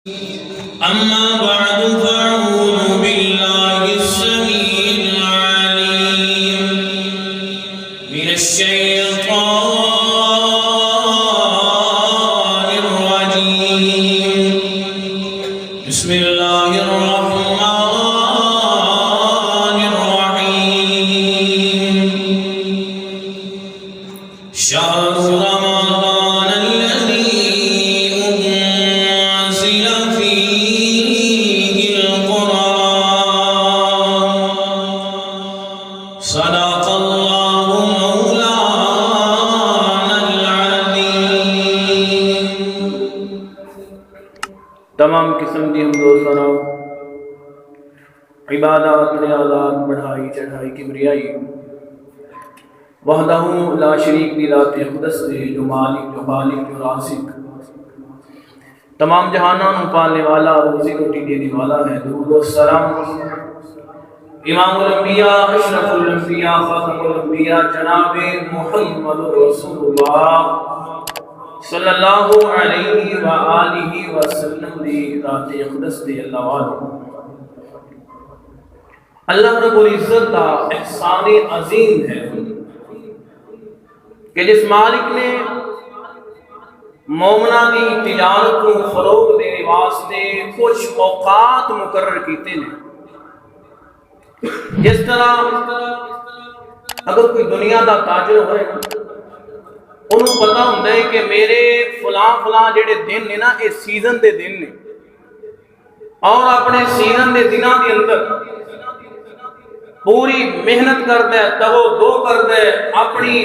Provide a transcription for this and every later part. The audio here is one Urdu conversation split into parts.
أما بعد فأعوذ بالله السميع العليم من الشيطان الرجيم بسم الله الرحمن الرحيم شهر رمضان الذي أنزل فيه القرآن صدق الله مولانا العظيم. تمام قسم کی حمد و ثنا، عبادات، ریاضات، بڑھائی چڑھائی کبریائی وحدہ لا شریک دی ذات اقدس دے، جو مالک، جو خالق، جو رازق، تمام جہانوں کو پالنے والا، روزی روٹی دینے والا ہے. درود و سلام امام الانبیاء، اشرف الانبیاء، خاتم الانبیاء، جناب محمد رسول اللہ صلی اللہ علیہ وآلہ وسلم دی ذات اقدس دی. اللہ والو اللہ رب العزت کا احسان عظیم ہے کہ جس مالک نے مومنہ دی تجارت کو فروغ دینے واسطے کچھ اوقات مقرر کیتے ہیں. جس طرح اگر کوئی دنیا دا تاجر ہوئے انہوں پتا ہوتا ہے کہ میرے فلاں جڑے دن نے نا یہ سیزن دے دن نے، اور اپنے سیزن دے دنوں کے اندر پوری محنت کرتا ہے، تگو دو کرتا ہے، اپنی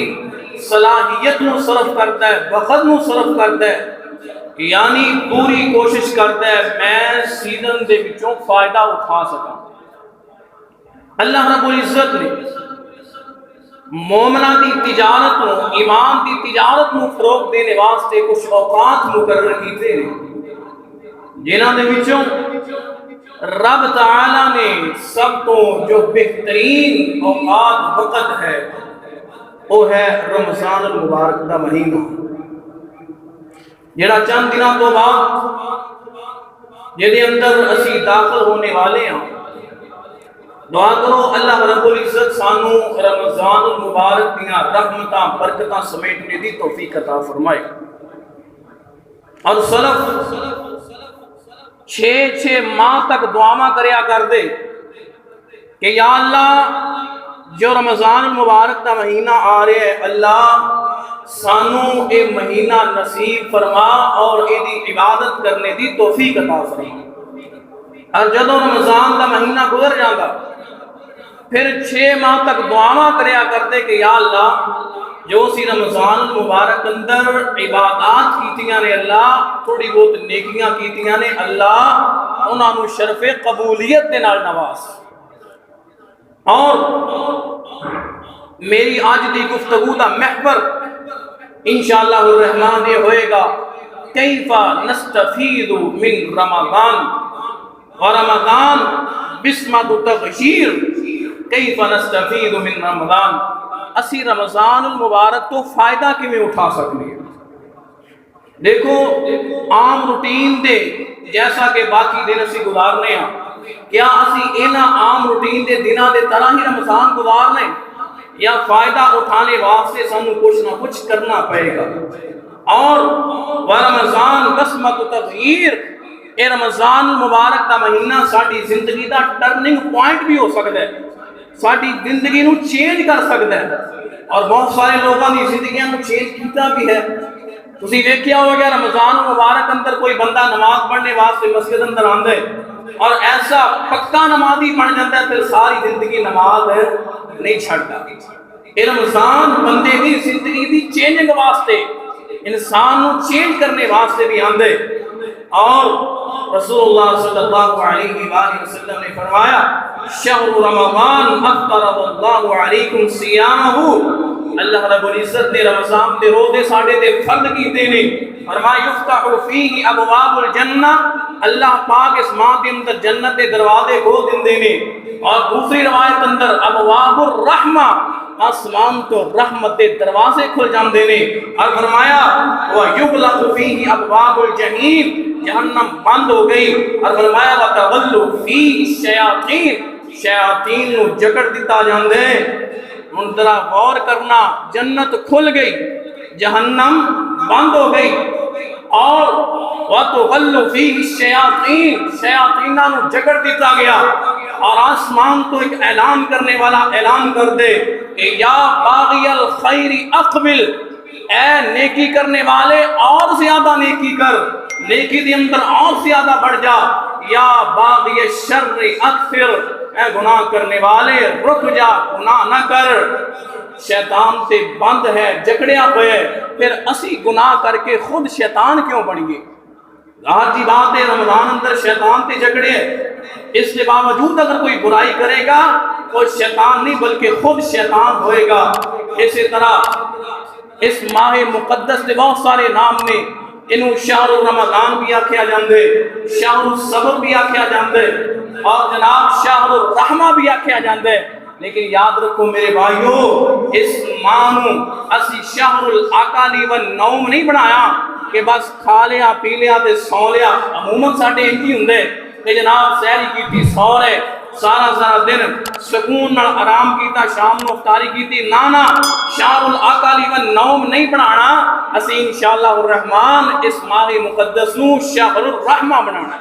صلاحیت نو صرف کرتا ہے، وقت نو صرف کرتا ہے، یعنی پوری کوشش کرتا ہے میں سیزن دے وچوں فائدہ اٹھا سکا. اللہ رب العزت نے مومنہ دی تجارت نو، ایمان دی تجارت نو فروغ دینے واسطے کچھ اوقات مقرر کیتے ہیں، جنہاں دے وچوں رب تعالی نے سب تو جو بہترین اوقات وقت ہے وہ ہے رمضان المبارک دا مہینہ، جڑا چند دنوں تو بعد جدے اندر اسی داخل ہونے والے ہیں. دعا کرو اللہ رب العزت سانو رمضان المبارک دیاں رحمتاں برکتاں سمیٹنے دی توفیق عطا فرمائے. اور سلف 6 ماہ تک دعاواں کریا کر دے کہ یا اللہ جو رمضان المبارک دا مہینہ آ رہے ہے، اللہ سانو اے مہینہ نصیب فرما اور اے دی عبادت کرنے دی توفیق عطا فرما. اور جدو رمضان دا مہینہ گزر جاتا پھر 6 ماہ تک دعاواں کریا کرتے کہ یا اللہ جو سی رمضان المبارک اندر عبادات کیتیاں نے، اللہ تھوڑی بہت نیکیاں کیتیاں نے، اللہ انہاں نو شرف قبولیت دے نال نواز. اور میری آج دی گفتگو دا محور انشاءاللہ الرحمن یہ ہوئے گا کیف نستفید من رمضان ورمضان بسمت تغشیر. کیف نستفید من رمضان، اسی رمضان المبارک تو فائدہ کیویں اٹھا سکتے ہیں. دیکھو عام روٹین دے جیسا کہ باقی دن اسی گزارنے ہیں، کیا اسی اینا عام روٹین دے دنوں دے طرح ہی رمضان گزارنے یا فائدہ اٹھانے واسطے سانو کچھ نہ کچھ کرنا پڑے گا. اور ورمضان بسمت تغییر، اے رمضان المبارک دا مہینہ ساڈی زندگی دا ٹرننگ پوائنٹ بھی ہو سکتا ہے، ساڈی زندگی نو چینج کر سکتا ہے. اور بہت سارے لوگوں کی زندگیاں نو چینج کیتا بھی ہے. تسی ویکھیا ہوگا رمضان مبارک اندر کوئی بندہ نماز پڑھنے واسطے مسجد اندر آندا ہے اور ایسا پکا نمازی بن جاتا ہے پھر ساری زندگی نماز نہیں چھڑتا. اے رمضان بندے دی زندگی دی چینجنگ واسطے، انسان نو چینج کرنے واسطے بھی آندے. اور رسول اللہ صلی اللہ علیہ وآلہ وسلم نے فرمایا شہر رمضان افترض اللہ علیکم صیامہ، اللہ رب العزت نے رمضان دے روزے ساڑھے دے فرض کیتے نے. فرمایا یفتح فیہ ابواب الجنہ، اللہ پاک اس ماہ کے اندر جنت دے دروازے کھول دیندے نے. اور دوسری روایت اندر ابواب الرحمہ، آسمان تو رحمت دے دروازے کھل جاندے نے، اور فرمایا وَيُغْلَقُ فِيهِ أَبْوَابُ الْجَحِيمِ، جہنم بند ہو گئی، اور فرمایا وَتَغَلُّ فِيهِ الشَّيَاطِينُ، شیاطین نو جکڑ دیتا جاندے۔ ہن ذرا غور کرنا، جنت کھل گئی، جہنم بند ہو گئی، اور وَتُغَلُّ فِيهِ الشَّيَاطِينُ، شیاطیناں نو جکڑ دیتا گیا، اور آسمان تو ایک اعلان کرنے والا اعلان کر دے کہ یا باغی الخیر اقبل، اے نیکی کرنے والے اور زیادہ نیکی کر، نیکی دی اندر اور زیادہ بڑھ جا، یا باغی الشر اکثر، اے گناہ کرنے والے رک جا، گناہ نہ کر۔ شیطان سے بند ہے، جکڑیا ہوئے، پھر اسی گناہ کر کے خود شیطان کیوں بن گئے؟ ظاہر جی بات ہے رمضان اندر شیطان تے جھگڑے ہیں، اس کے باوجود اگر کوئی برائی کرے گا وہ شیطان نہیں بلکہ خود شیطان ہوئے گا۔ اسی طرح اس ماہ مقدس کے بہت سارے نام نے، انہوں شہر رمضان بھی آکھیا جاندے، شہر الصبر بھی آکھیا جاندے، اور جناب شہر الرحمہ بھی آکھیا جاندے، لیکن یاد رکھو میرے بھائیو، اس ماہ نو اسی شہر الاکلی والنوم نہیں بنایا کہ بس کھا لیا پی لیا تے سو لیا۔ عموماً ساڈے انجی ہوندے کہ جناب سحری کیتی سو رہے، سارا دن سکون نال آرام کیتا، شام نو افطاری کیتی، نانا شہر الاکلی والنوم نہیں بنانا، اسی انشاءاللہ الرحمن اس ماہ مقدس نو شہر الرحمہ بنانا ہے،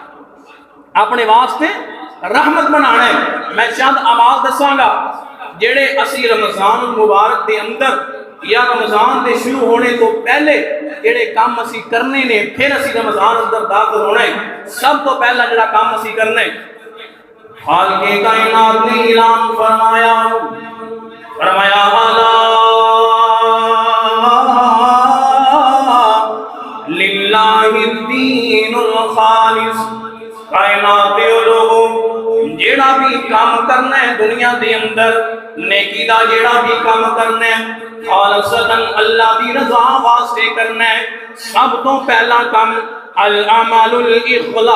اپنے واسطے رحمت بنانا ہے۔ میں چند اعمال دساں گا جڑے اسی رمضان المبارک دے اندر یا رمضان دے شروع ہونے تو پہلے جڑے کام اسی کرنے نے، پھر اسی رمضان اندر داخل ہونا ہے۔ سب تو پہلا جڑا کام اسی کرنا ہے، خالق کائنات نے اعلان فرمایا الا للہ الدین الخالص، کائنات دے لوگوں جیڑا بھی کام کرنا ہے دنیا دے اندر، نیکی دا جیڑا بھی کام کرنا ہے خالصتاً اللہ دی رضا واسطے کرنا ہے۔ سب تو پہلا کام العمل الاخلاص۔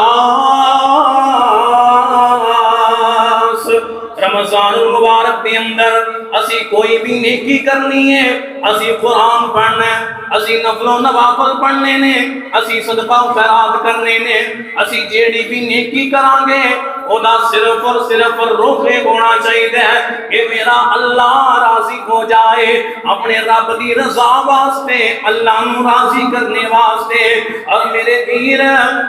رمضان المبارک دے اندر اسی کوئی بھی نیکی کرنی ہے، اسی قرآن پڑھنا ہے، اسی نفل و نوافل پڑھنے نے، اسی صدقہ و خیرات کرنے نے، اسی جیڑی بھی نیکی کران گے خدا صرف اور صرف روحے ہونا چاہیے کہ میرا اللہ راضی ہو جائے، اپنے رب دی رضا واسطے، اللہ نو راضی کرنے واسطے۔ اور میرے پیر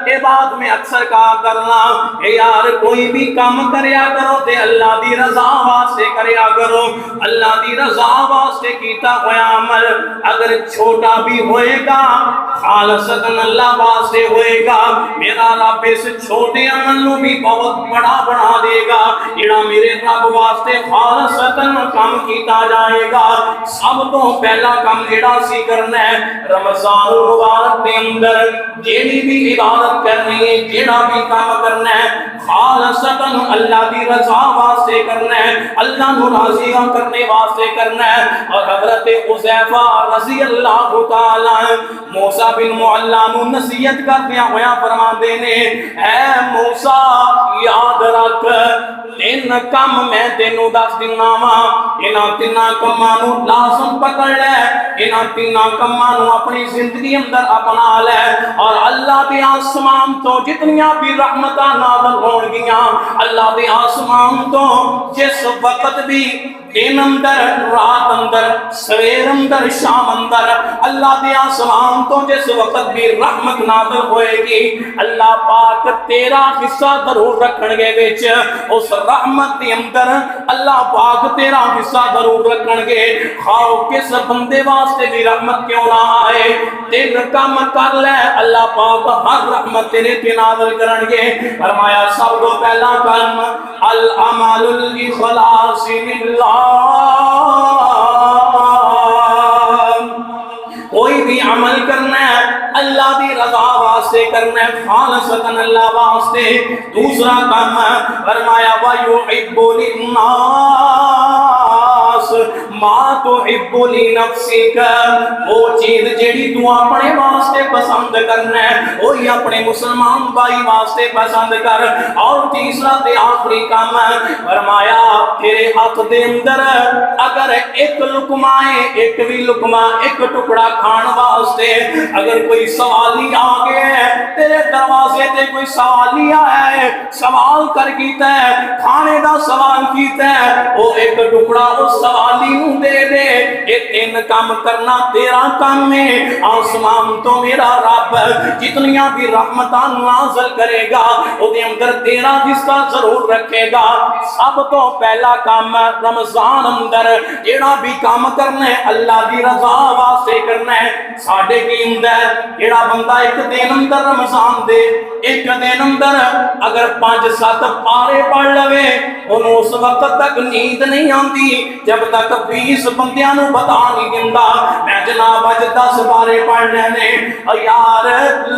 یہ بات میں اکثر کہا کرنا کہ یار کوئی بھی کام کریا کرو تے اللہ دی رضا واسطے کریا کرو، اللہ دی رضا واسطے کیتا ہوا عمل اگر چھوٹا بھی ہوئے گا خالصتاً اللہ واسطے ہوئے گا، میرا رب اس چھوٹے عمل نو بھی بہت بڑا بنا دے گا، جڑا میرے رب واسطے خالصتاً کام کیتا جائے گا۔ سب تو پہلا کام جڑا سی کرنا ہے رمضان المبارک دے اندر، جیڑی بھی عبادت کرنی ہے، جڑا بھی کام کرنا ہے خالصتاً اللہ دی رضا واسطے کرنا ہے، اللہ نو راضی کرنے واسطے کرنا ہے۔ اور حضرت حذیفہ رضی اللہ تعالی موسیٰ بن معلیٰ نو نصیحت کردیاں ہویا فرماندے نے، اے موسیٰ یاد رکھ تین کم میں تینوں دس دینا وا، انہاں تیناں کماں نو لازم پکڑ لے، انہاں تیناں کماں نو اپنی زندگی اندر اپنا لے، اور اللہ دے آسمان تو جتنیاں بھی رحمتاں نازل ہون گیاں، اللہ دے آسمان تو جس وقت بھی دن اندر رات اندر سویر اندر شام اندر اللہ دے آسمان تو جس وقت بھی رحمت نازل ہوئے گی، اللہ پاک تیرا حصہ ضرور رکھن گے وچ، اس رحمت دے اندر اللہ پاک تیرا حصہ ضرور رکھن گے، خواہ کس بندے واسطے بھی رحمت کیوں نہ آئے، تین کام کر لے اللہ پاک ہر رحمت تیرے پہ نازل کرن گے۔ فرمایا سب کو پہلا کام العمل الاخلاص للہ، کوئی بھی عمل کرنا ہے اللہ دی رضا واسطے کرنا ہے، خالصتاً اللہ واسطے۔ دوسرا کام فرمایا وَيُحِبُّ لِلنَّاسِ دس ما تحب لنفسک، وہ چیز جیڑی تو اپنے واسطے پسند کرنا ہے وہی اپنے مسلمان بھائی واسطے پسند کر۔ اور تیسرا تے آخری کام فرمایا تیرے ہاتھ دے اندر اگر ایک لقمہ ہے، ایک بھی لقمہ ایک ٹکڑا کھان واسطے اگر کوئی سوالی آ گیا ہے، تیرے دروازے تے کوئی سوالی آیا ہے، سوال کر کیتا ہے، کھانے دا سوال کیتا ہے، وہ ایک ٹکڑا اس سوالی نو دے دے۔ یہ تین کام کرنا تیرا کام ہے۔ آسمان تو میرا رب جتنیاں بھی رحمتاں نازل کرے گا وہ دے اندر تیرا حصہ ضرور رکھے گا۔ سب تو پہلا کام رمضان اندر جیڑا بھی کام کرنا ہے اللہ دی رضا واسطے کرنا ہے۔ ساڈے کی اندر جیڑا بندہ ایک دن اندر رمضان دے ایک دن اندر اگر 5-7 پارے پڑھ لوے انہوں اس وقت تک نیند نہیں آندی جب تک 20 بندیاں نو بتا نہیں دیندا میں جناب اج 10 پارے پڑھ لینے۔ یار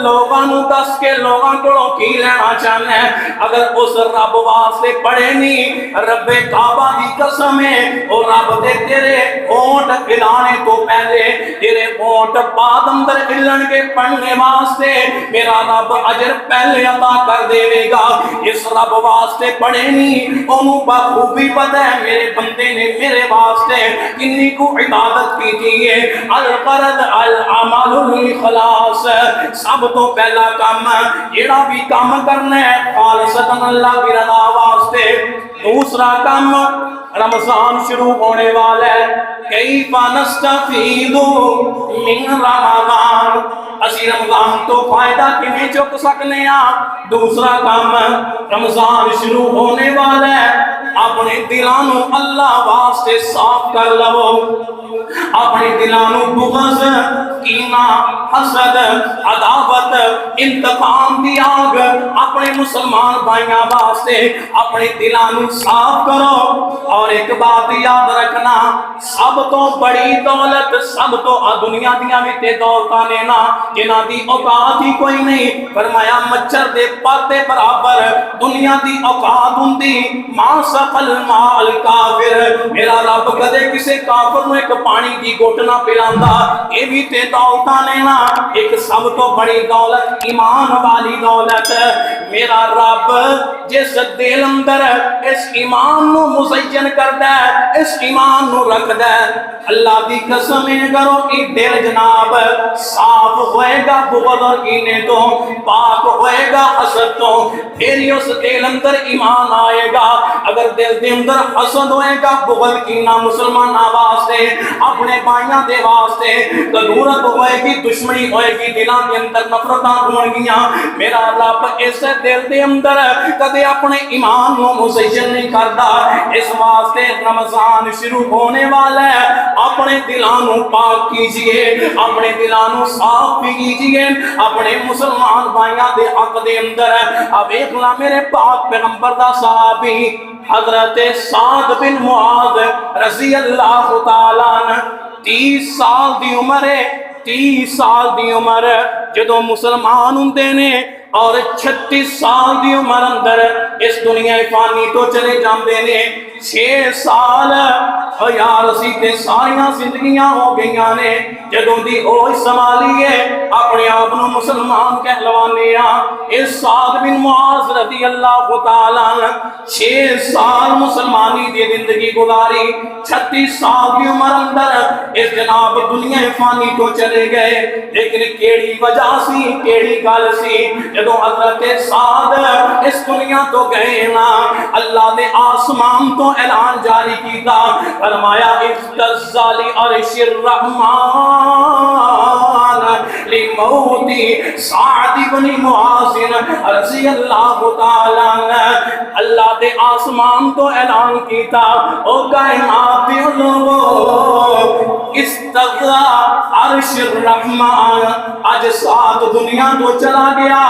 لوگاں نو دس کے لوگاں کولوں کی لینا چاہنا ہے؟ اگر اس رب واسطے پڑھے نہیں، رب کعبہ دی قسم ہے اور رب دے تیرے ہونٹ ہلانے تو پہلے تیرے ہونٹ بعد اندر ہلن کے پڑھنے واسطے میرا رب اجر پہلے عطا کر دے گا۔ اس رب واسطے پڑھے نہیں انہوں بخوبی پتہ ہے میرے بندے نے میرے واسطے کنی کو عبادت کی دیئے۔ القرد العمل الاخلاص، سب تو پہلا کام جیڑا بھی کام کرنا ہے خالصتاً اللہ کی رضا واسطے۔ دوسرا کام رمضان شروع ہونے والا ہے، کیف نستفید من رمضان، اسی رمضان تو فائدہ کیویں چک سکنے ہاں۔ دوسرا کام رمضان شروع ہونے والا ہے، اپنے دلانو اللہ واسطے صاف کر لو، اپنے دلانو بغض کینہ حسد عداوت انتقام دی آگ اپنے مسلمان بھائیاں واسطے اپنے دلانو صاف کرو۔ اور ایک بات یاد رکھنا، سب تو بڑی دولت سب تو دنیا دیاں وچ دولتاں نے نا جنہاں دی اوقات ہی کوئی نہیں، فرمایا مچھر دے پاتے برابر دنیا دی اوقات ہوندی۔ ماں سقل مال کافر، میرا رب کدے کسے کافر نو ایک پانی دی گھٹ نہ پلاندا، اے بھی تے دولتاں نے نا۔ ایک سب تو بڑی دولت ایمان والی دولت، میرا رب جس دل اندر اس ایمان نو مزین کردا ہے، اس ایمان نو رکھدا ہے، اللہ دی قسم کرو کہ دل جناب صاف ہوئے گا بغض اور کینے تو، پاک ہوئے گا حسد تو، پھر ہی اس دل اندر ایمان آئے گا۔ اگر دل دے اندر حسد ہوئے گا بغض کینا مسلمان واسطے اپنے بھائیاں دے واسطے ضرورت ہوئے گی، دشمنی ہوئے گی، دلان دے اندر نفرتاں ہون گیاں، میرا رب اس دل دے اندر کدے اپنے ایمان نو مزین نہیں کردا۔ اس واسطے رمضان شروع ہونے والا ہے، اپنے دلانو پاک کیجئے، اپنے دلانو صاف بھی کیجئے، اپنے مسلمان بھائیاں دے حق دے اندر۔ اب ایکلا میرے پاک پیغمبر دا صحابی حضرت سعد بن معاذ رضی اللہ تعالیٰ عنہ 30 سال دی عمر ہے، 30 سال دی عمر جدو مسلمان ہوندے نے اور 36 سال دی عمر اندر اس دنیا فانی تو چلے جاندے نے۔ 6 سال یار اسی تے ساریاں زندگیاں ہو گئیاں نے جدوں دی ہوش سنبھالی ہے اپنے آپ نو مسلمان کہلوانے ہاں۔ اس سعد بن معاذ رضی اللہ تعالیٰ عنہ 6 سال مسلمانی دی زندگی گزاری، 36 سال کی عمر اندر اس جناب دنیا فانی تو چلے گئے۔ لیکن کیڑی وجہ سی، کیڑی گل سی، جدوں حضرت سعد اس دنیا تو گئے نا اللہ نے آسمان تو اعلان جاری کیتا، فرمایا افتز عرش الرحمن لموتی سعد بن معاذ رضی اللہ تعالیٰ عنہ۔ اللہ دے آسمان تو اعلان کیتا، او کائنات دے لوگو استغفر عرش الرحمان اج سعد دنیا تو چلا گیا،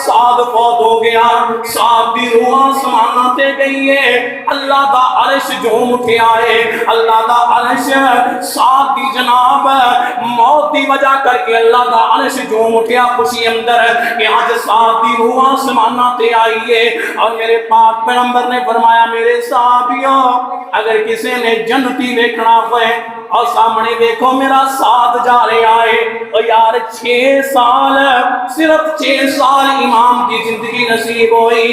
سعد فوت ہو گیا، سعد دی روح آسماناں تے گئی ہے، اللہ دا عرش جھوم اٹھیا ہے، اللہ دا عرش سعد دی جناب موت دی وجہ کر کے اللہ دا عرش جھوم اٹھیا خوشی اندر کہ آج سعد دی روح آسماناں تے آئی ہے۔ اور میرے پاک پیغمبر نے فرمایا میرے صحابیوں اگر کسی نے جنتی دیکھنا ہوئے اور سامنے دیکھو میرا سعد جا رہا ہے، اور یار 6 سال صرف 6 سال امام کی زندگی نصیب ہوئی۔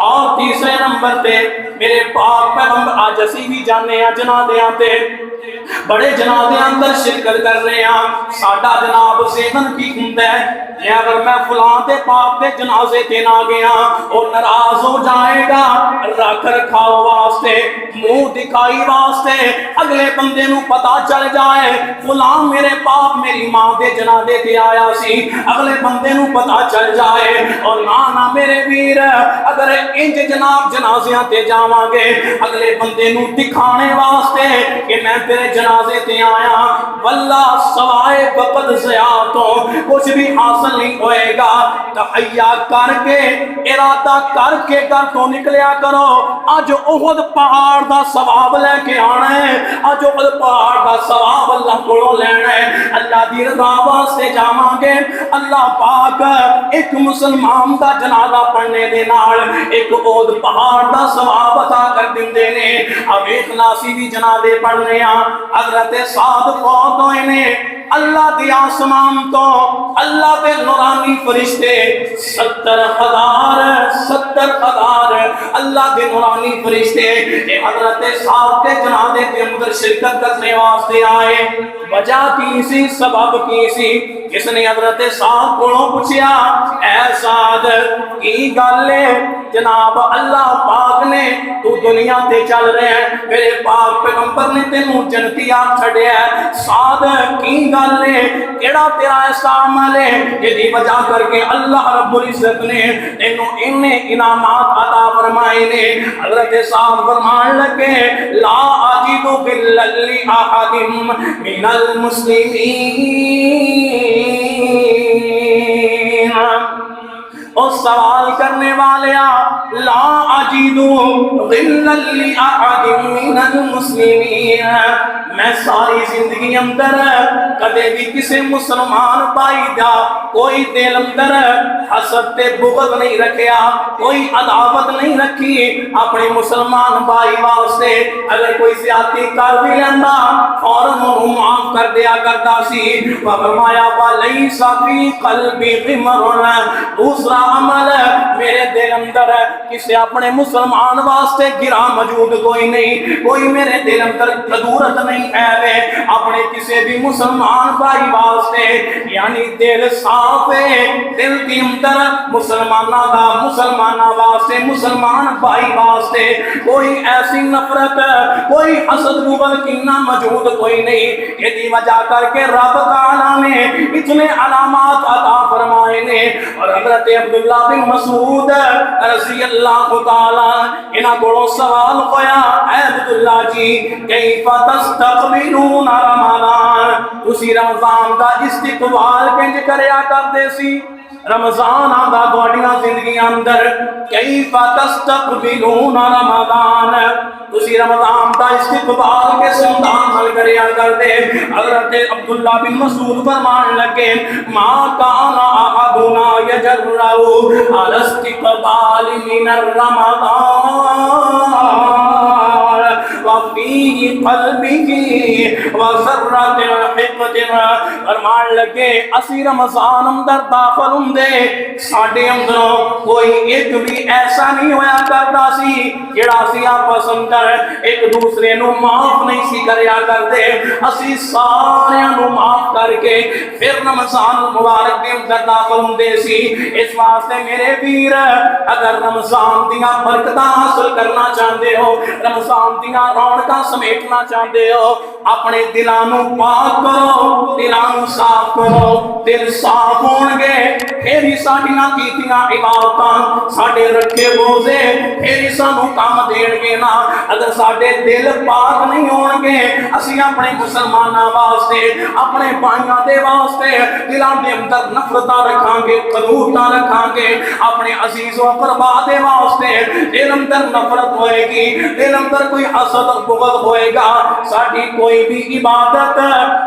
اور تیسرے نمبر پہ میرے پاک پیغمبر آج اسی بھی جانے ہیں جنازیاں تے بڑے جنازے اندر شرکت کر رہے ہیں، ساڈا جناب ذہن کی ہوندا ہے کہ اگر میں فلاں تے پاک دے جنازے تے نہ گیا اور ناراض ہو جائے گا، رکھ رکھاؤ واسطے منہ دکھائی واسطے اگلے بندے نو پتہ چل جائے فلاں میرے پاپ میری ماں دے جنازے تے آیا سی، اگلے بندے نو پتہ چل جائے اور نہ میرے ویر اگر انج جناب جنازیاں تے جاواں گے اگلے بندے نو دکھانے واسطے کہ میں تیرے جنازے تے آیا، واللہ سوائے وقت ضیاع تو کچھ بھی حاصل نہیں ہوئے گا۔ تحیہ کر کے ارادہ کر کے گھر تو نکلیا کرو، آج احد پہاڑ دا ثواب لے کے آنا ہے، آج احد پہاڑ دا ثواب اللہ کو لینا ہے، اللہ دی رضا واسطے جاواں گے۔ اللہ پاک ایک مسلمان دا جنازہ پڑھنے دے نال ایک احد پہاڑ دا ثواب عطا کر دیندے نے۔ اب اخلاصی بھی جنازے پڑھنے حضرت سعد فوت ہوئے نے، اللہ دی آسمان تو اللہ دے نورانی فرشتے 70,000 اللہ دے نورانی فرشتے حضرت سعد کے جنازے کے اندر شرکت کرنے واسطے آئے۔ وجہ کی سی، سبب کی سی، جس نے حضرت سعد کو پوچھیا اے سعد کی گل ہے جناب اللہ پاک نے تو دنیا تے چل رہے ہیں، میرے پاک پیغمبر نے تینوں جنتی آ چھڑیا ہے، سعد کی گل ہے کیڑا تیرا ایسا عمل ہے جدی وجہ کر کے اللہ رب العزت نے تینوں انہیں انعامات عطا فرمائے نے۔ حضرت سعد فرمان لگے لا اجد باللل احد من المسلمین، اور سوال کرنے والیا لا اجد غلا لاحد من المسلمین، میں ساری زندگی اندر کدے بھی کسی مسلمان بھائی دا کوئی دل اندر حسد تے بغض نہیں رکھیا، کوئی عداوت نہیں رکھی اپنے مسلمان بھائی واسطے، اگر کوئی زیادتی کر بھی لینا فوراً انہوں معاف کر دیا کرتا سی۔ فرمایا وَلَيْسَ فِي قَلْبِ غِمْرٌ، دوسرا عمل میرے دل اندر کسی اپنے مسلمان واسطے گرا موجود کوئی نہیں، کوئی میرے دل اندر قدورت نہیں ہے اپنے کسی بھی مسلمان بھائی واسطے، یعنی دل صاف ہے، دل کے اندر مسلمانہ دا مسلمانہ واسطے مسلمان بھائی واسطے کوئی ایسی نفرت کوئی حسد بغض کینہ موجود کوئی نہیں۔ یہ دی وجہ کر کے رب تعالیٰ نے اتنے علامات عطا فرمائے نے۔ اور حضرت عبداللہ بن مسعود رضی اللہ تعالیٰ انہاں کو سوال ہویا اے عبداللہ جی کیف تستقبلون رمضان، تسی رمضان دا استقبال کنج کریا کردے سی؟ رمضان آدھا گوڑیاں زندگی اندر کیف تستقبلون رمضان، تسی رمضان دا استقبال کے سندان حل کریا کردے؟ حضرت عبداللہ بن مسعود فرمان لگے ما کان احدنا یجرؤ علی استقبال من الرمضان وفی قلبہ وذرۃ حقد، فرمان لگے اسی رمضان اندر داخل ہندے ساڈے اندروں کوئی ایک بھی ایسا نہیں ہویا کرتا سی جڑا اسی آپس اندر ایک دوسرے نو معاف نہیں سی کریا کرتے، اسی سارے نو معاف کر کے پھر رمضان مبارک کے اندر داخل ہندے سی۔ اس واسطے میرے ویر اگر رمضان دیاں برکتاں حاصل کرنا چاہتے ہو، رمضان دیاں رونقاں سمیٹنا کرنا چاہتے ہو اپنے دلانوں پاک کرو دلانوں صاف کرو دل صاف ہون گے پھر ہی ساڈیاں کیتیاں عبادتاں ساڈے رکھے روزے پھر ہی سانوں کام دین گے نا اگر ساڈے دل پاک نہیں ہون گے اسی اپنے مسلماناں واسطے اپنے بھائیاں دے واسطے دلاں دے اندر نفرتاں رکھاں گے قنوتاں رکھاں گے اپنے عزیز و اقربا دے واسطے دل اندر نفرت ہوئے گی دل اندر کوئی حسد اور بغض ہوئے گا ساڈی کوئی بھی عبادت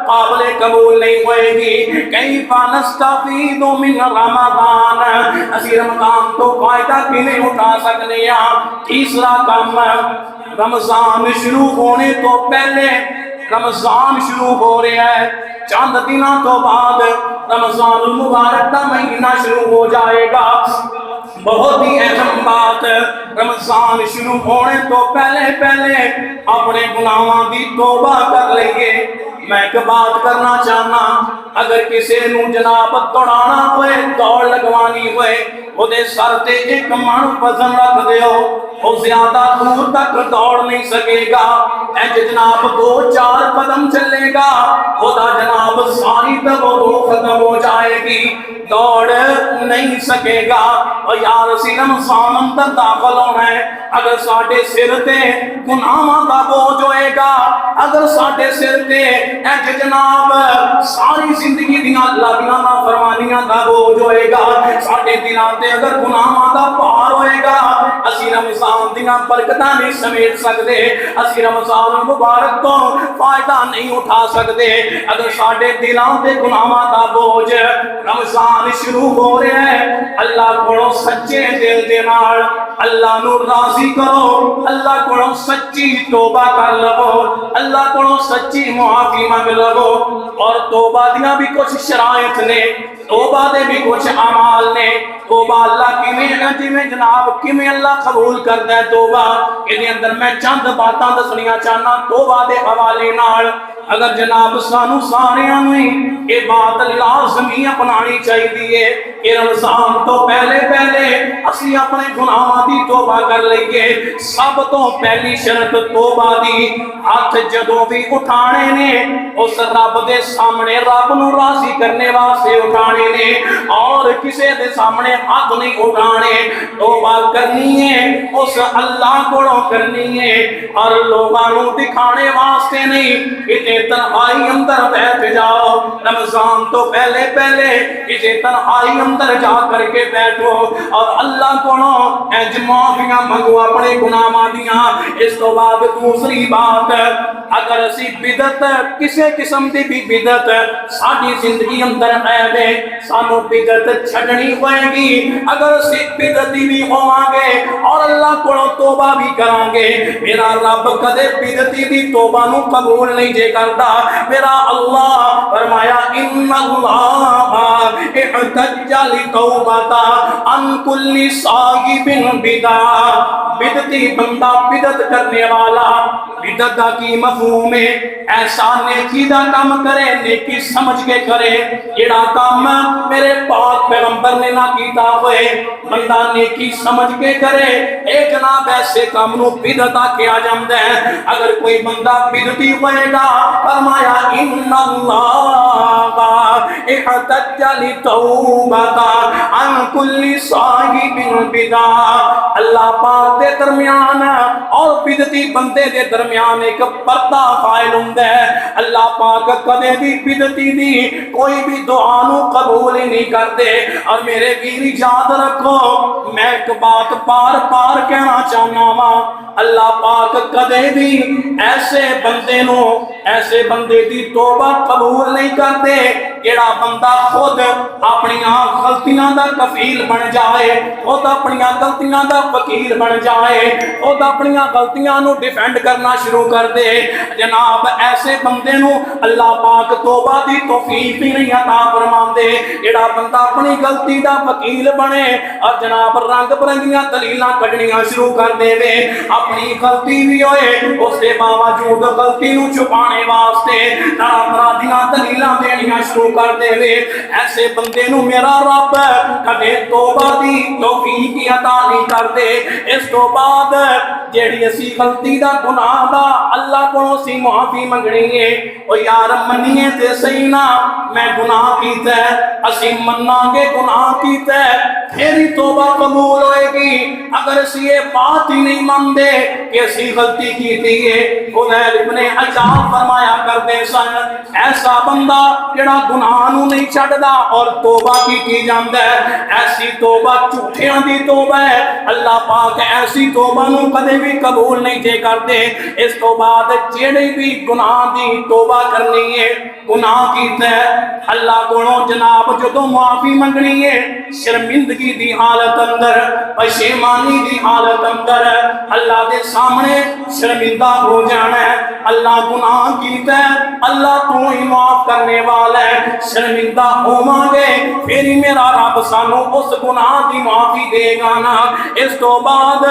قابل قبول نہیں ہوئے گی کیف نستفید من رمضان اسی رمضان تو فائدہ کی نہیں اٹھا سکنے تیسرا کام رمضان شروع ہونے تو پہلے رمضان شروع ہو رہا ہے چند دنوں تو بعد رمضان المبارک کا مہینہ شروع ہو جائے گا بہت ہی اہم بات رمضان شروع ہونے تو پہلے اپنے گناہاں دی توبہ کر لئیے میں ایک بات کرنا چاہنا اگر کسی نو جناب دوڑانا ہوئے دوڑ لگوانی ہوئے وہ دے سر تے ایک من وزن رکھ دے ہو وہ زیادہ دور تک دوڑ نہیں سکے گا اے جناب 2-4 قدم چلے گا وہ دا جناب ساری توجہ ختم ہو جائے گی دوڑ نہیں سکے گا اور یا رسول رمضان اندر داخل ہونا ہے اگر ساڈے سر تے گناہاں دا بوجھ ہوئے گا اگر ساڈے سر تے اے جناب ساری زندگی دیاں اللہ دیاں نافرمانیاں دا بوجھ ہوئے گا ساڈے دلاں تے اگر گناہاں دا بھار ہوئے گا اسی رمضان دیاں برکتاں نہیں سمیٹ سکدے اسی رمضان المبارک تو فائدہ نہیں اٹھا سکدے اگر ساڈے دلاں تے گناہاں دا بوجھ رمضان شروع ہو رہا ہے اللہ کو سچے دل دے نال اللہ نو راضی کرو اللہ کو سچی توبہ کر لو اللہ کو سچی معافی مانگ لو اور توبہ دیاں بھی کچھ شرائط نے توبہ دے بھی کچھ اعمال نے توبہ اللہ کیویں جناب کیویں اللہ قبول کردا ہے توبہ اے اندر میں چند باتاں دسنیاں چاہنا توبہ دے حوالے نال اگر جناب سانو ساریاں نوں یہ بات لازمی اپنانی چاہیے کہ رمضان تو پہلے اسی اپنے گناہاں دی توبہ کر لئیے سب تو پہلی شرط توبہ دی ہاتھ جدوں بھی اٹھانے نے اس رب دے سامنے رب نو راضی کرنے واسطے اٹھانے نے اور کسے دے سامنے ہاتھ نہیں اٹھانے توبہ کرنی ہے اس اللہ کو کرنی ہے اور لوگاں نو دکھانے واسطے نہیں تنہائی اندر بیٹھ جاؤ رمضان تو پہلے اسے تنہائی اندر جا کر کے بیٹھو اور اللہ کو انج معافیاں منگو اپنے گناہاں دیاں اس تو بعد دوسری بات اگر اسی بدعت کسے قسم دی بھی بدعت ساری زندگی اندر ہے سانو بدعت چھڈنی ہوئے گی اگر اسی بدعتی بھی ہوواں گے اور اللہ کو توبہ بھی کران گے میرا رب کدے بدعتی دی توبہ نو قبول نہیں جے کردا میرا اللہ فرمایا ان اللہ احتج لتوبتا ان کل صاحب بدع بدعتی بندہ بدعت کرنے والا بدعت دا کی مفہوم ہے ایسا نیکی دا کام کرے نیکی سمجھ کے کرے جڑا کام میرے پاک پیغمبر نے نہ کیتا ہوئے بندہ نیکی سمجھ کے کرے اے جناب ایسے کام نو بدعت کیا جاندا ہے اگر کوئی بندہ بدعتی ہوئے گا فرمایا ان اللہ احتج لتوبتا عن کل صاحب بدع اللہ پاک دے درمیان اور بدعتی بندے دے درمیان ایک پردہ قائل ہوندا ہے اللہ پاک کدے بھی بدعتی دی کوئی بھی دعا نو قبول ہی نہیں کرتے اور میرے ویر یاد رکھو میں ایک بات بار کہنا چاہنا وا اللہ پاک کدے بھی ایسے بندے دی توبہ قبول نہیں کرتے جڑا بندہ خود اپنی غلطیاں دا کفیل بن جائے خود اپنی غلطیاں دا وکیل بن جائے خود اپنی غلطیاں نو ڈیفینڈ کرنا شروع کر دے جناب ایسے بندے نو اللہ پاک توبہ دی توفیق ہی نہیں عطا فرماندے جڑا بندہ اپنی غلطی دا وکیل بنے اور جناب رنگ برنگیاں دلیلاں کڈنیاں شروع کر دے اپنی غلطی بھی ہوئے اس دے باوجود غلطی نو چھپانے واسطے اپرادیاں دلیلاں دینیاں شروع کر دے وے ایسے بندے نو میرا رب کدے توبہ دی توفیق عطا نہیں کر دے اس تو بعد جیڑی اسی غلطی دا گناہ دا اللہ کو سی معافی منگنی ہے او یار منیے تے صحیح نا میں گناہ کیتا ہے اسی مننا گے گناہ کیتا ہے پھر ہی توبہ قبول ہوئے گی اگر اسی یہ بات ہی نہیں مان دے کہ اسی غلطی کیتی ہے خدیر ابن عیاض فرمایا کرتے سن ایسا بندہ جڑا گناہ نو نہیں چھڑدا اور توبہ کی جاندا ہے ایسی توبہ جھوٹیاں دی توبہ ہے اللہ پاک ایسی توبہ نو کدے بھی قبول نہیں دے کرتے اس تو بعد جڑی بھی گناہ دی توبہ کرنی ہے گناہ کیتا ہے اللہ کولوں جناب جدوں معافی منگنی ہے شرمندگی دی حالت اندر پشیمانی دی حالت اندر اللہ دے سامنے شرمندہ ہو جانا ہے اللہ گناہ کیتا ہے اللہ تو ہی معاف کرنے والا ہے شرمندہ ہوواں گے پھر ہی میرا رب سانو اس گناہ دی معافی دے گا نا اس تو بعد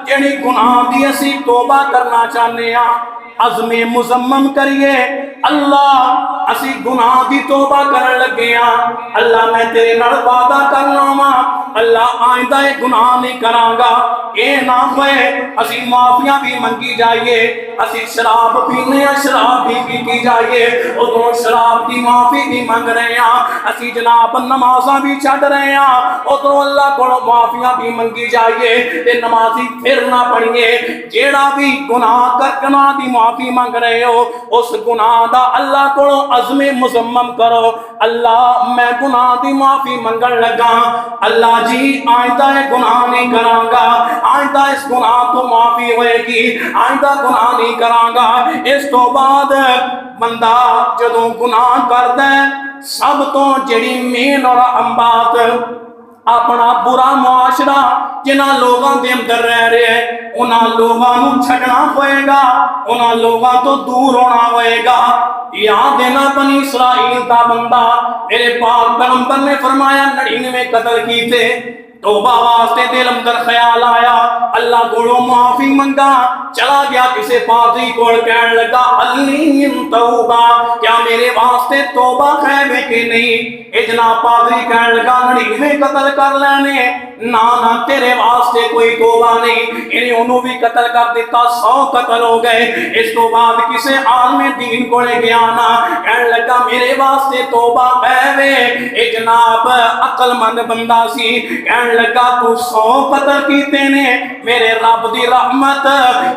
جڑی گناہ دی اسی توبہ کرنا چاہنے ہاں عزم مصمم کریے اللہ اسی گناہ دی توبہ کرن لگے ہاں اللہ میں تیرے نال وعدہ کرنا وا اللہ آئندہ گناہ نہیں کراں گا اے نہ ہوئے اسی معافیاں بھی منگی جائیے اسی شراب پینے شراب بھی پیتی جائیے ادھر شراب کی معافی بھی منگ رہے ہیں اسی جناب نمازاں بھی چھڈ رہے ہیں ادھر اللہ کو معافیاں بھی منگی جائیے تے نمازی پھر نہ پڑھیے جیڑا بھی گناہ کر گناہ دی معافی مانگ رہے ہو اس گناہ دا اللہ کو عزم مصمم کرو اللہ میں گناہ دی معافی منگن لگا اللہ جی آئندہ گناہ نہیں کراں گا آئندہ اس گناہ تو معافی ہوئے گی آئندہ گناہ نہیں کراں گا اس تو بعد بندہ جدوں گناہ کردا ہے سب تو جڑی مین اور اہم بات اپنا برا معاشرہ جنہاں لوگاں دے اندر رہ رہے ہیں انہاں لوگاں نو چھڈنا ہوئے گا انہاں لوگاں تو دور ہونا ہوئے گا یاد دینا بنی اسرائیل دا بندہ میرے پاک پیغمبر نے فرمایا 99 قتل کیتے توبہ واسطے دل اندر خیال آیا اللہ کو معافی منگا چلا گیا کسی پادری کو کہنے لگا علی توبہ کیا میرے واسطے توبہ ہے کہ نہیں اے جناب پادری کہنے لگا 99 قتل کر لینے نا تیرے واسطے کوئی توبہ نہیں انہیں انہوں بھی قتل کر دیتا 100 قتل ہو گئے اس تو بعد کسی عالم دین کو لے گیا نا کہنے لگا میرے واسطے توبہ ہے اے جناب عقل مند بندہ سی کہنے لگا تو 100 قتل کیتے نے میرے رب دی رحمت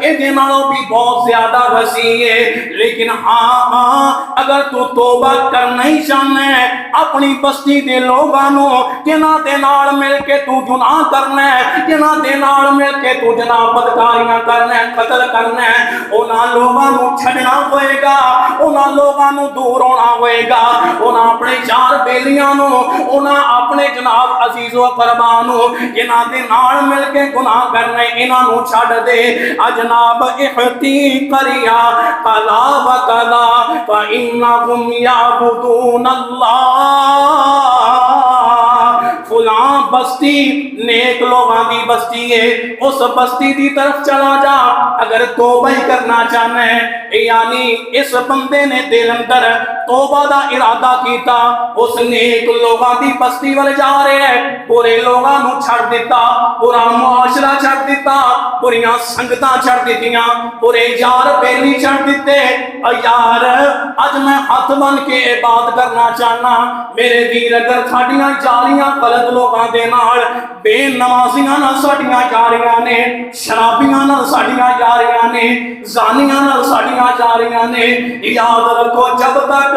اے نالوں بھی بہت زیادہ وسیع ہے لیکن ہاں اگر تو توبہ کرنا ہی چاہنا ہے اپنی بستی دے لوگاں نو جنہاں دے نال مل کے تو گناہ کرنا ہے جنہاں دے نال مل کے تو جناب بدکاریاں کرنا ہے قتل کرنا ہے انہاں لوگاں نو چھڈنا ہوئے گا انہاں لوگاں نو دور ہونا ہوئے گا انہاں اپنے یار بیلیاں نو انہاں اپنے جناب عزیز و اقربا نو جنہاں دے نال مل کے گناہ کرنا ہے انہاں نو چھڈ دے جناب احتی قریا قلا و قلا فإنهم يعبدون اللہ فلاں بستی نیک لوگاں دی بستی ہے اس بستی دی طرف چلا جا اگر توبہ ہی کرنا چاہنا ہے یعنی اس بندے نے دل اندر توبہ دا ارادہ کیتا اس نیک لوگاں دی بستی والے جا رہے ہیں برے لوگاں نو چھڑ دیتا برا معاشرہ چھڑ دیتا بریاں سنگتاں چھڑ دیتیاں برے یار بیلی چھڑ دیتے یار اج میں ہاتھ بن کے عبادت کرنا چاہنا میرے ویر اگر ساڈیاں جاریاں غلط لوگاں دے نال بے نمازیاں نال ساڈیاں جاریاں نے شرابیاں نال ساڈیاں جاریاں نے زانیاں نال ساڈیاں جاریاں نے یاد رکھو جب تک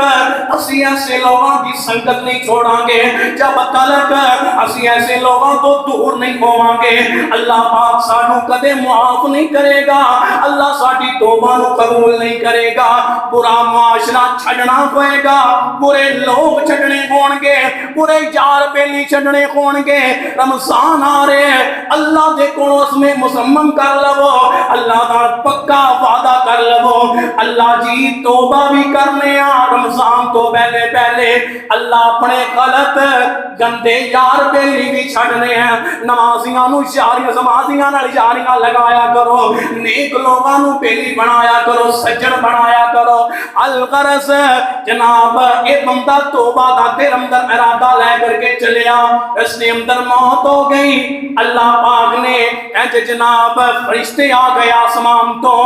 اسی ایسے لوگاں کی سنگت نہیں چھوڑاں گے جب تک اسی ایسے لوگاں تو دور نہیں ہوواں گے اللہ پاک سانو کدے معاف نہیں کرے گا اللہ ساڈی توبہ نو قبول نہیں کرے گا برا معاشرہ چھڈنا ہوئے گا برے لوگ چھڈنے ہون گے برے یار بیلی چھڈنے ہون کے رمضان آ رہے ہیں، اللہ دے کولوں اس میں مسمم کر لو، اللہ دا پکا وعدہ کر لو، اللہ جی توبہ بھی کرنے آ رمضان تو پہلے پہلے، اللہ اپنے غلط گندے یار بیلی بھی چھڑنے ہیں، نمازیاں نو یاریاں نمازیاں نال یاریاں لگایا کرو، نیک لوگاں نو بیلی بنایا کرو، سجن بنایا کرو۔ الغرض جناب اے بندہ توبہ دا دل اندر ارادہ لے کر کے چلیا، اس نے اندر موت ہو گئی، اللہ پاک نے جناب فرشتے آ گئے آسمان تو،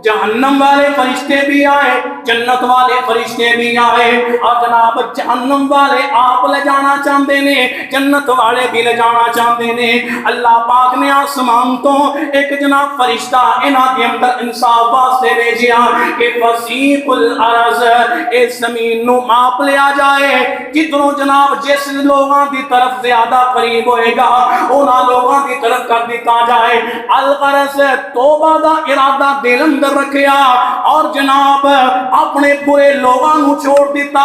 جہنم والے فرشتے بھی آئے، جنت والے فرشتے بھی آئے، اور جناب جہنم والے آپ لے جانا چاہتے نے، جنت والے بھی لے جانا چاہتے نے۔ اللہ پاک نے آسمان تو ایک جناب فرشتہ انہاں دے اندر انصاف واسطے بھیجیا کہ فسیق الارض، اس زمین نو ماپ لیا جائے، جدھروں جناب جس لوگاں دی طرف زیادہ قریب ہوئے گا انہاں لوگاں دی طرف کر دیتا جائے۔ الغرض توبہ دا ارادہ دل اندر رکھیا اور جناب اپنے برے لوگاں نو چھوڑ دیتا،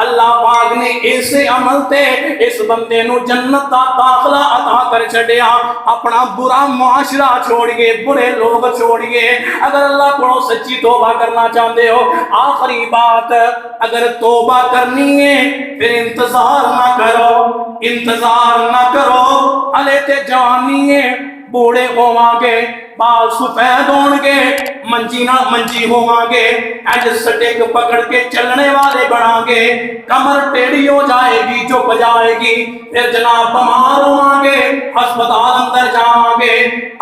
اللہ پاک نے ایسے عمل تے اس بندے نو جنت دا داخلہ عطا کر چھڑیا، اپنا برا معاشرہ چھوڑیے، برے لوگ چھوڑیے۔ اگر اللہ کو سچی توبہ کرنا چاہتے ہو، آخری بات، اگر توبہ کرنی ہے پھر انتظار نہ کرو، انتظار نہ کرو، ہلے تے جوانی ہے، بوڑھے ہوواں گے، بال سفید ہون گے، منجی نہ منجی ہوواں گے، اینج سٹیک پکڑ کے چلنے والے بنا گے، کمر ٹیڑھی ہو جائے گی، جھک جائے گی، پھر جناب بیمار ہوواں گے، ہسپتال اندر جاواں گے،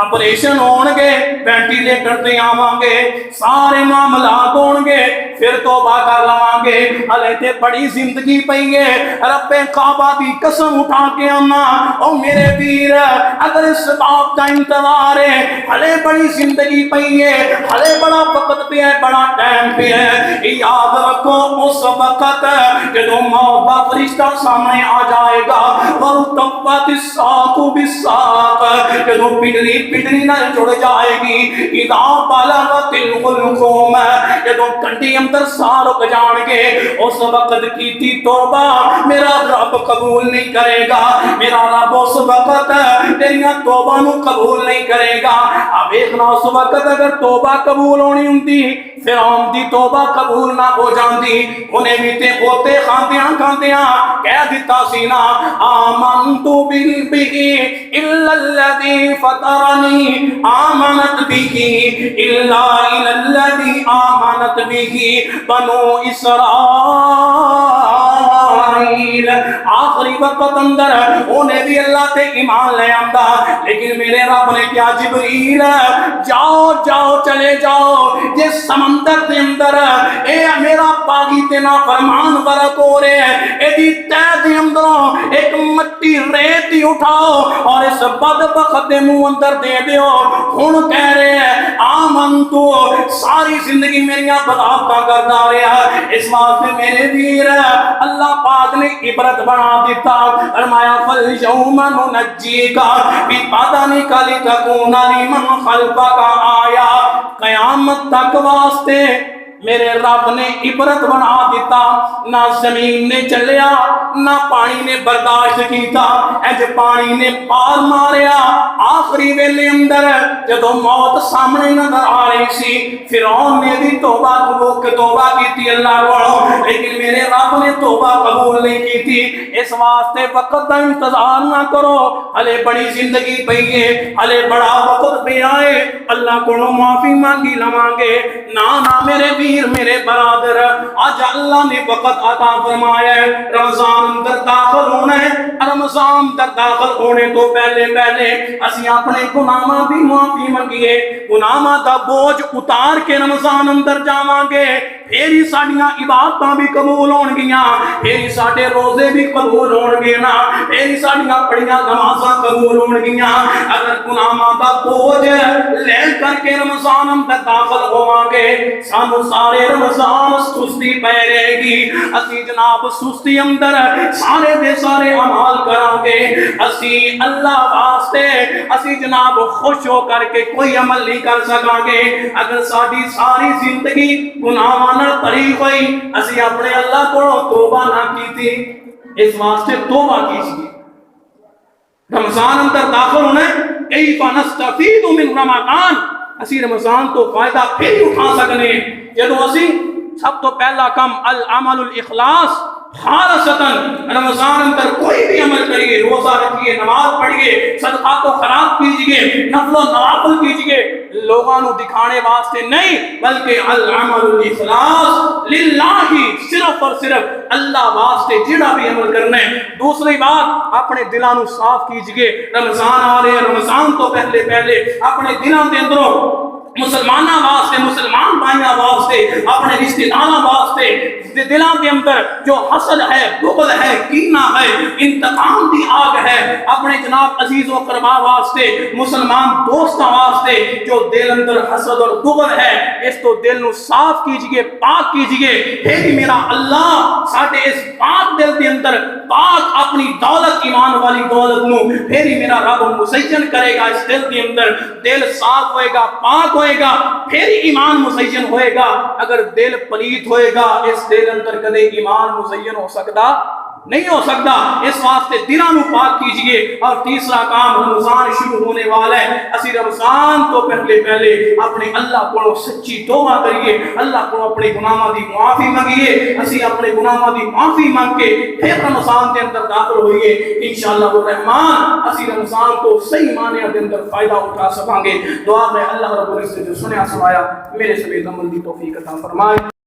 آپریشن ہون گے، وینٹیلیٹر تے آواں گے، سارے معاملات ہون گے، پھر توبہ کر لواں گے۔ ہلے تے بڑی زندگی پئی ہے، رب کعبہ دی قسم اٹھا کے آنا، او میرے پیر اگر اس بات کا انتظار ہے، ہلے بڑی زندگی پئی ہے، ہلے بڑا وقت پہ ہے، بڑا ٹائم پہ ہے، یاد رکھو اس وقت جدو موت کا فرشتہ سامنے آ جائے گا، وَالْتَفَّتِ السَّاقُ بِالسَّاقِ، جدو پنڈلی نہ جڑ جائے گی، اِذَا بَلَغَتِ الْحُلْقُومَ، جدو کنڈی اندر سار رک جان گے، اس وقت کی تھی توبہ میرا رب قبول نہیں کرے گا، میرا رب اس وقت تیریاں توبہ نو قبول نہیں کرے گا۔ اب ایکنا اس وقت اگر توبہ قبول ہونی ہوندی، فرعون دی توبہ قبول نہ ہو جاندی، انہیں بھی تے ہوتے کھاندیاں کہہ دیتا سینا، آمنتو بالبہی الا الذی فطرنی، آمنت بہی الا الذی آمنت بہی بنو اسرائیل۔ آخری وقت اندر انہیں بھی اللہ تے ایمان لے آمدہ، لیکن میرے رب نے کیا جبریل جاؤ جاؤ چلے جاؤ، جس سمندر دے اندر اے میرا باغی تے نا فرمان غرق ہو رہے ہیں، اے دی تہ دے اندروں ایک مٹی ریتی اٹھاؤ اور اس بدبخت دے منہ اندر دے دیو۔ ہن کہہ رہے ہیں آمن تو ساری زندگی میریاں بغاوتاں کردا رہا، اس واسطے میرے ویر اللہ پاک نے عبرت بنا دیتا، فرمایا فَالْيَوْمَ نُنَجِّيكَ بِبَدَنِكَ لِتَكُونَ لِمَنْ خَلْفَكَ آیَةً، قیامت تک واسطے میرے رب نے عبرت بنا دیتا، نہ زمین نے چلیا نہ پانی نے برداشت کیتا، اج پانی نے پار ماریا۔ آخری ویلے اندر جدو موت سامنے نظر آ رہی سی، فرعون نے بھی توبہ کی اللہ کو، لیکن میرے رب نے توبہ قبول نہیں کی تھی۔ اس واسطے وقت کا انتظار نہ کرو، ہلے بڑی زندگی پئی ہے، ہلے بڑا وقت پہ آئے، اللہ کو معافی مانگی لواں گے۔ نہ میرے پیر میرے برادر، آج اللہ نے وقت عطا فرمایا ہے، رمضان اندر داخل ہونا ہے، رمضان اندر داخل ہونے تو پہلے اسی اپنے گناہاں دی معافی منگیے، گناہاں دا بوجھ اتار کے رمضان اندر جاواں گے، پھر ہی ساڈیاں عبادتاں بھی قبول ہون گیاں، پھر ہی ساڈے روزے بھی قبول ہون گے نا، پھر ہی ساڈیاں پڑھیاں نمازاں قبول ہون گیاں۔ اگر گناہاں دا بوجھ لے کر کے رمضان اندر داخل ہوواں گے، سانو سارے رمضان سستی پہ رہے گی، اسی جناب سستی اندر سارے دے سارے عمال کران گے، اسی اللہ واسطے اسی جناب خوش ہو کر کے کوئی عمل نہیں کر سکاں گے۔ اگر ساری ساری زندگی گناہاں نال بھری ہوئی، اسی اپنے اللہ کو توبہ نہ کی تھی، اس واسطے توبہ کیجیے۔ رمضان اندر داخل ہونا ہے، کیف نستفید من رمضان، اسی رمضان تو فائدہ پھر اٹھا سکنے جدو اسی سب تو پہلا کم العمل الاخلاص خالصتاً رمضان اندر کوئی بھی عمل کریے، روزہ رکھیے، نماز پڑھیے، صدقات و خیرات کیجئے، نفل و نوافل کیجئے، لوگوں کو دکھانے واسطے نہیں بلکہ العمل الاخلاص للہ، صرف اور صرف اللہ واسطے جڑا بھی عمل کرنا ہے۔ دوسری بات، اپنے دلوں صاف کیجئے، رمضان آ رہے ہیں، رمضان تو پہلے اپنے دلوں کے اندروں مسلمانہ واسطے، مسلمان بھائیاں واسطے، اپنے رشتہ داراں واسطے دلوں کے اندر جو حسد ہے، بغض ہے، کینہ ہے، انتقام دی آگ ہے، اپنے جناب عزیز و قربا واسطے، مسلمان دوستاں واسطے جو دل اندر حسد اور بغض ہے، اس تو دل نو صاف کیجئے، پاک کیجئے۔ پھر میرا اللہ ساڈے اس پاک دل کے اندر پاک اپنی دولت، ایمان والی دولت نو پھر ہی میرا رب مزین کرے گا اس دل کے اندر۔ دل صاف ہوئے گا، پاک ہوئے گا، پھر ایمان مزین ہوئے گا۔ اگر دل پلیت ہوئے گا، اس دل اندر کدے ایمان مزین ہو سکتا نہیں ہو سکتا۔ اس واسطے دلوں کو پاک کیجئے۔ اور تیسرا کام، رمضان شروع ہونے والا ہے، اسی رمضان تو پہلے اپنے اللہ کو سچی توبہ کریے، اللہ کو اپنے گناہاں دی معافی منگیے۔ اسی اپنے گناہاں دی معافی مانگ کے پھر رمضان کے اندر داخل ہوئیے، انشاءاللہ الرحمن اسی رمضان کو صحیح معنی کے اندر فائدہ اٹھا سکیں گے۔ دعا میں اللہ رب العزت جو سنیا سنایا میرے سمیت عمل کی توفیق عطا فرمائے۔